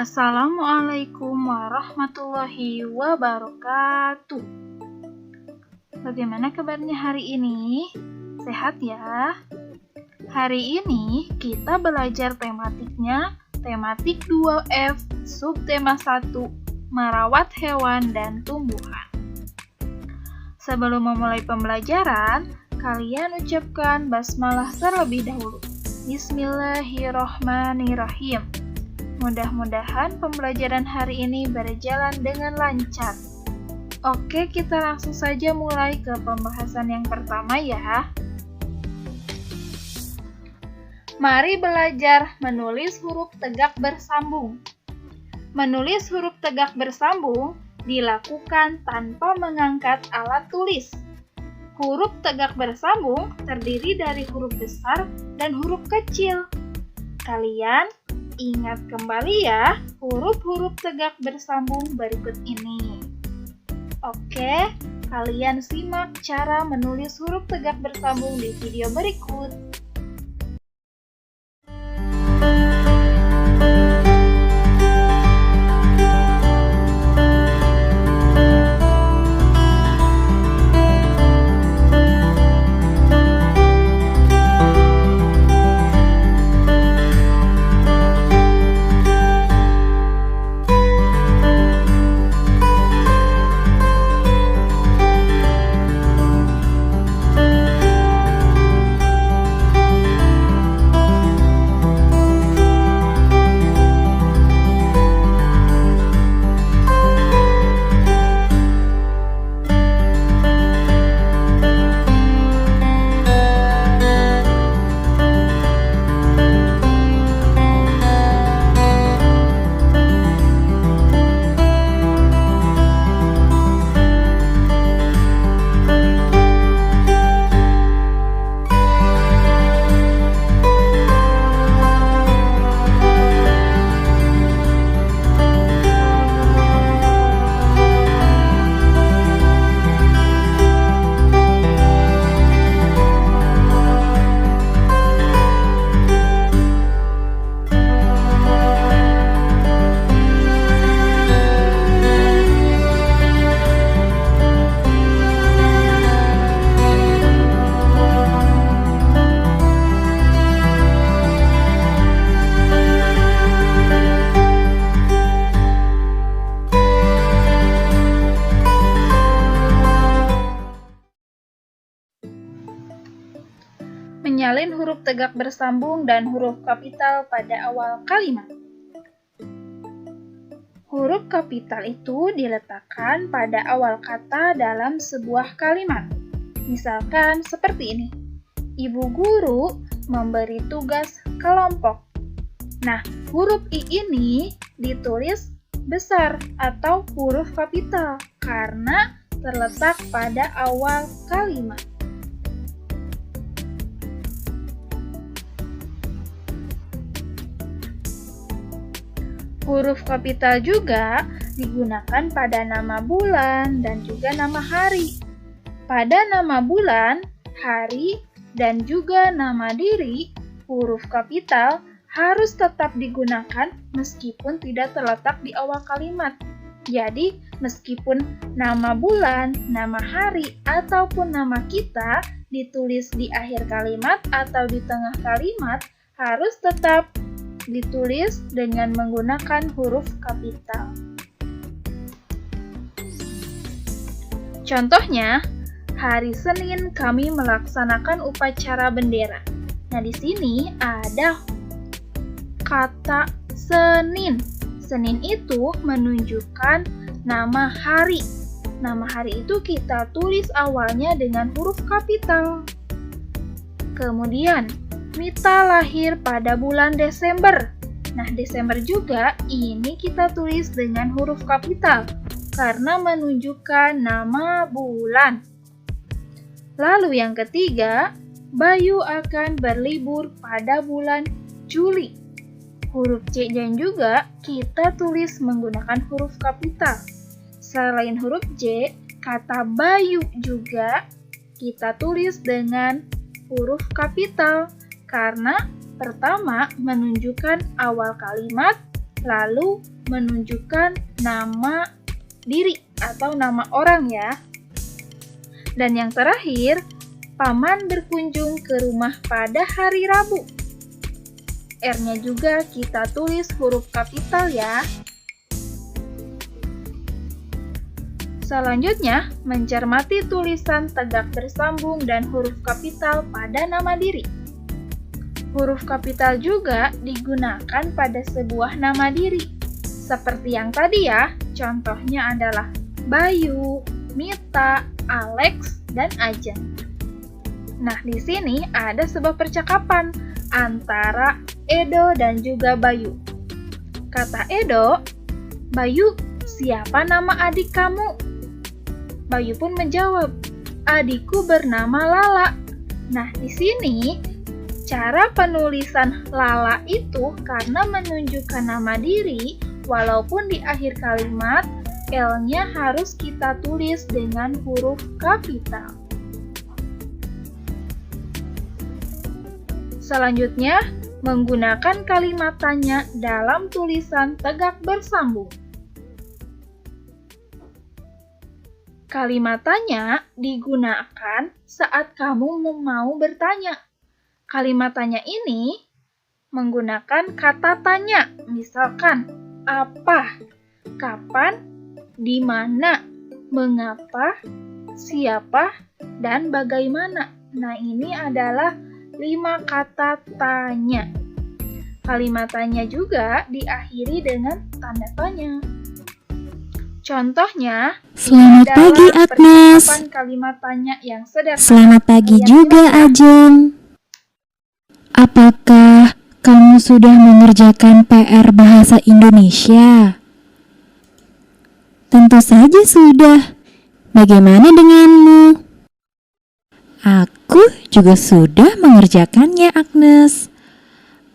Assalamualaikum warahmatullahi wabarakatuh. Bagaimana kabarnya hari ini? Sehat ya? Hari ini kita belajar tematiknya, tematik 2F, subtema 1, merawat hewan dan tumbuhan. Sebelum memulai pembelajaran, kalian ucapkan basmalah terlebih dahulu. Bismillahirrohmanirrohim. Mudah-mudahan pembelajaran hari ini berjalan dengan lancar. Oke, kita langsung saja mulai ke pembahasan yang pertama ya. Mari belajar menulis huruf tegak bersambung. Menulis huruf tegak bersambung dilakukan tanpa mengangkat alat tulis. Huruf tegak bersambung terdiri dari huruf besar dan huruf kecil. Kalian ingat kembali ya huruf-huruf tegak bersambung berikut ini. Oke, kalian simak cara menulis huruf tegak bersambung di video berikut. Menyalin huruf tegak bersambung dan huruf kapital pada awal kalimat. Huruf kapital itu diletakkan pada awal kata dalam sebuah kalimat. Misalkan seperti ini. Ibu guru memberi tugas kelompok. Nah, huruf I ini ditulis besar atau huruf kapital karena terletak pada awal kalimat. Huruf kapital juga digunakan pada nama bulan dan juga nama hari. Pada nama bulan, hari, dan juga nama diri, huruf kapital harus tetap digunakan meskipun tidak terletak di awal kalimat. Jadi, meskipun nama bulan, nama hari, ataupun nama kita ditulis di akhir kalimat atau di tengah kalimat, harus tetap ditulis dengan menggunakan huruf kapital. Contohnya, hari Senin kami melaksanakan upacara bendera. Nah, di sini ada kata Senin. Senin itu menunjukkan nama hari. Nama hari itu kita tulis awalnya dengan huruf kapital. Kemudian, Mita lahir pada bulan Desember. Nah, Desember juga ini kita tulis dengan huruf kapital karena menunjukkan nama bulan. Lalu yang ketiga, Bayu akan berlibur pada bulan Juli. Huruf C dan juga kita tulis menggunakan huruf kapital. Selain huruf J, kata Bayu juga kita tulis dengan huruf kapital. Karena pertama menunjukkan awal kalimat, lalu menunjukkan nama diri atau nama orang ya. Dan yang terakhir, Paman berkunjung ke rumah pada hari Rabu. R-nya juga kita tulis huruf kapital ya. Selanjutnya, mencermati tulisan tegak bersambung dan huruf kapital pada nama diri. Huruf kapital juga digunakan pada sebuah nama diri. Seperti yang tadi ya, contohnya adalah Bayu, Mita, Alex, dan Ajeng. Nah, di sini ada sebuah percakapan antara Edo dan juga Bayu. Kata Edo, "Bayu, siapa nama adik kamu?" Bayu pun menjawab, "Adikku bernama Lala." Nah, di sini cara penulisan Lala itu karena menunjukkan nama diri, walaupun di akhir kalimat L-nya harus kita tulis dengan huruf kapital. Selanjutnya, menggunakan kalimat tanya dalam tulisan tegak bersambung. Kalimat tanya digunakan saat kamu mau bertanya. Kalimat tanya ini menggunakan kata tanya, misalkan apa, kapan, di mana, mengapa, siapa, dan bagaimana. Nah, ini adalah 5 kata tanya. Kalimat tanya juga diakhiri dengan tanda tanya. Contohnya, selamat pagi Agnes. Kalimat tanya yang sederhana. Selamat pagi juga Ajeng. Apakah kamu sudah mengerjakan PR bahasa Indonesia? Tentu saja sudah. Bagaimana denganmu? Aku juga sudah mengerjakannya, Agnes.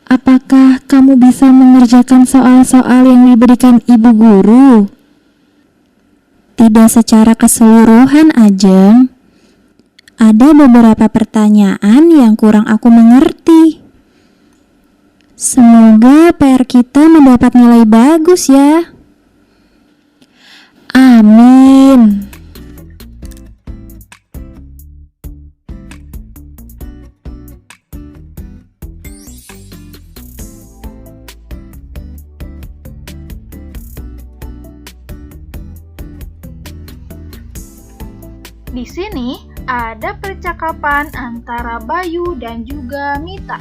Apakah kamu bisa mengerjakan soal-soal yang diberikan ibu guru? Tidak secara keseluruhan, Ajeng. Ada beberapa pertanyaan yang kurang aku mengerti. Semoga PR kita mendapat nilai bagus ya. Amin. Di sini ada percakapan antara Bayu dan juga Mita.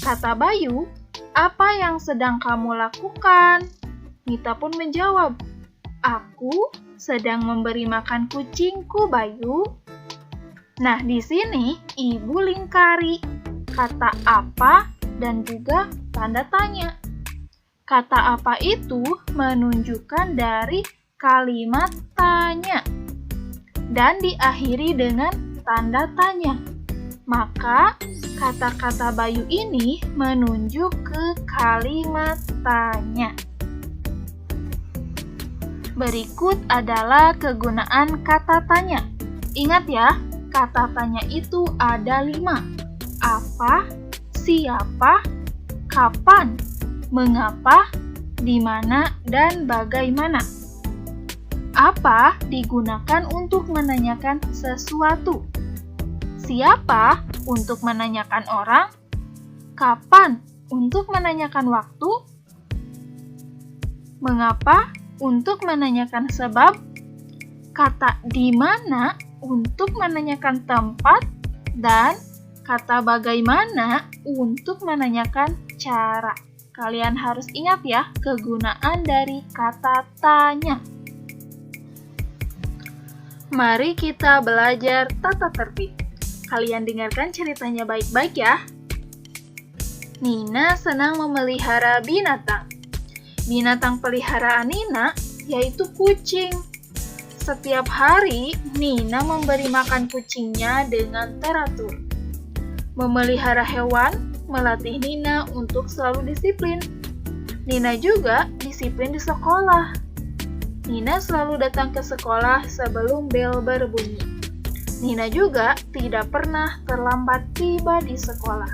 Kata Bayu, "Apa yang sedang kamu lakukan?" Mita pun menjawab, "Aku sedang memberi makan kucingku, Bayu." Nah, di sini ibu lingkari kata apa dan juga tanda tanya. Kata apa itu menunjukkan dari kalimat tanya dan diakhiri dengan tanda tanya. Maka, kata-kata Bayu ini menunjuk ke kalimat tanya. Berikut adalah kegunaan kata tanya. Ingat ya, kata tanya itu ada 5. Apa, siapa, kapan, mengapa, di mana, dan bagaimana. Apa digunakan untuk menanyakan sesuatu. Siapa untuk menanyakan orang. Kapan untuk menanyakan waktu. Mengapa untuk menanyakan sebab. Kata di mana untuk menanyakan tempat. Dan kata bagaimana untuk menanyakan cara. Kalian harus ingat ya kegunaan dari kata tanya. Mari kita belajar tata tertib. Kalian dengarkan ceritanya baik-baik ya. Nina senang memelihara binatang. Binatang peliharaan Nina yaitu kucing. Setiap hari, Nina memberi makan kucingnya dengan teratur. Memelihara hewan melatih Nina untuk selalu disiplin. Nina juga disiplin di sekolah. Nina selalu datang ke sekolah sebelum bel berbunyi. Nina juga tidak pernah terlambat tiba di sekolah.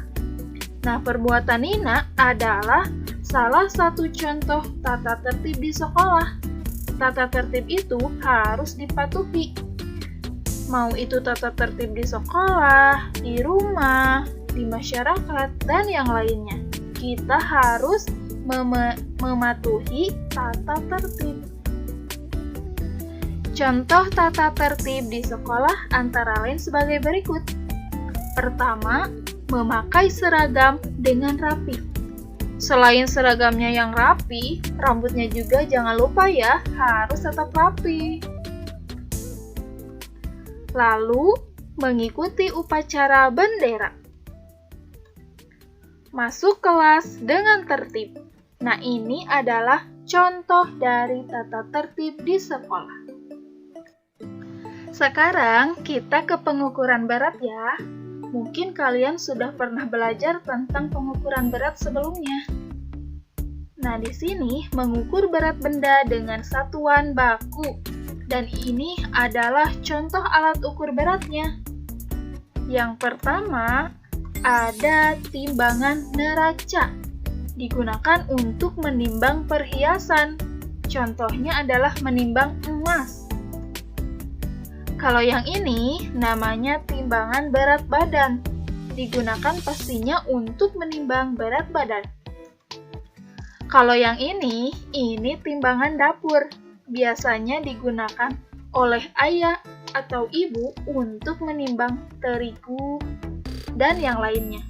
Nah, perbuatan Nina adalah salah satu contoh tata tertib di sekolah. Tata tertib itu harus dipatuhi. Mau itu tata tertib di sekolah, di rumah, di masyarakat, dan yang lainnya. Kita harus mematuhi tata tertib. Contoh tata tertib di sekolah antara lain sebagai berikut. Pertama, memakai seragam dengan rapi. Selain seragamnya yang rapi, rambutnya juga jangan lupa ya, harus tetap rapi. Lalu, mengikuti upacara bendera. Masuk kelas dengan tertib. Nah, ini adalah contoh dari tata tertib di sekolah. Sekarang kita ke pengukuran berat ya. Mungkin kalian sudah pernah belajar tentang pengukuran berat sebelumnya. Nah, di sini mengukur berat benda dengan satuan baku. Dan ini adalah contoh alat ukur beratnya. Yang pertama, ada timbangan neraca. Digunakan untuk menimbang perhiasan. Contohnya adalah menimbang emas. Kalau yang ini namanya timbangan berat badan. Digunakan pastinya untuk menimbang berat badan. Kalau yang ini timbangan dapur. Biasanya digunakan oleh ayah atau ibu untuk menimbang terigu dan yang lainnya.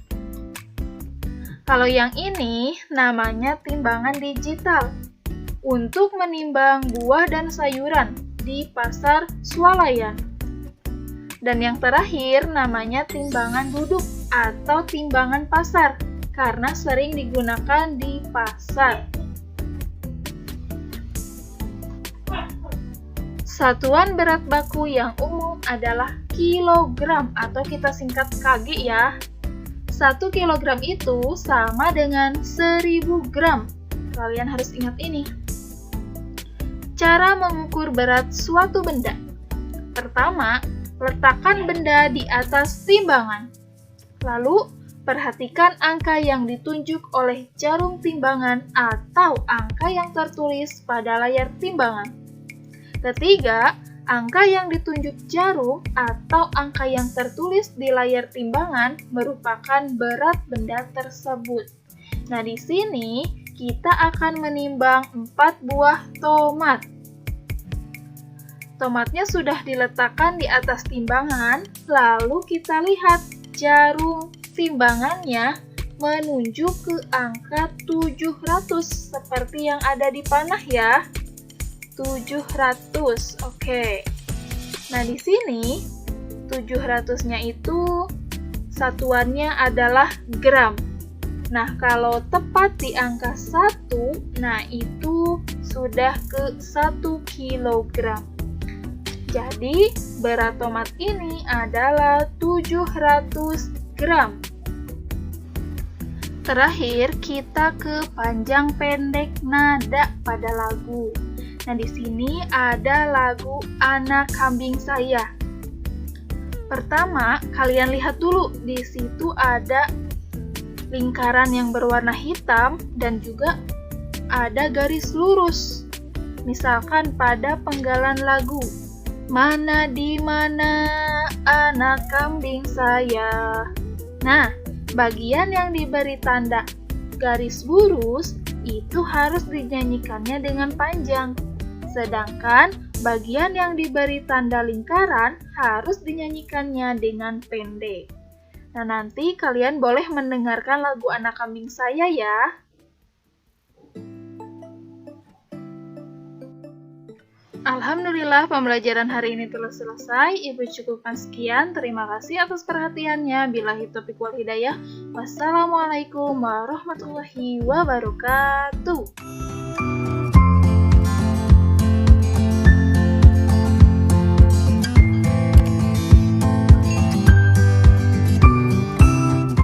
Kalau yang ini namanya timbangan digital. Untuk menimbang buah dan sayuran di pasar swalayan. Dan yang terakhir namanya timbangan duduk atau timbangan pasar karena sering digunakan di pasar. Satuan berat baku yang umum adalah kilogram atau kita singkat kg ya. 1 kilogram itu sama dengan 1000 gram. Kalian harus ingat ini. Cara mengukur berat suatu benda. Pertama, letakkan benda di atas timbangan. Lalu, perhatikan angka yang ditunjuk oleh jarum timbangan atau angka yang tertulis pada layar timbangan. Ketiga, angka yang ditunjuk jarum atau angka yang tertulis di layar timbangan merupakan berat benda tersebut. Nah, di sini kita akan menimbang 4 buah tomat. Tomatnya sudah diletakkan di atas timbangan, lalu kita lihat jarum timbangannya menunjuk ke angka 700 seperti yang ada di panah ya. 700. Oke. Nah, di sini 700-nya itu satuannya adalah gram. Nah, kalau tepat di angka 1, nah itu sudah ke 1 kilogram. Jadi, berat tomat ini adalah 700 gram. Terakhir, kita ke panjang pendek nada pada lagu. Nah, di sini ada lagu Anak Kambing Saya. Pertama, kalian lihat dulu, di situ ada lingkaran yang berwarna hitam dan juga ada garis lurus. Misalkan pada penggalan lagu, mana di mana anak kambing saya. Nah, bagian yang diberi tanda garis lurus itu harus dinyanyikannya dengan panjang. Sedangkan bagian yang diberi tanda lingkaran harus dinyanyikannya dengan pendek. Nah, nanti kalian boleh mendengarkan lagu Anak Kambing Saya ya. Alhamdulillah, pembelajaran hari ini telah selesai. Ibu cukupkan sekian. Terima kasih atas perhatiannya. Billahi taufiq wal hidayah. Wassalamualaikum warahmatullahi wabarakatuh.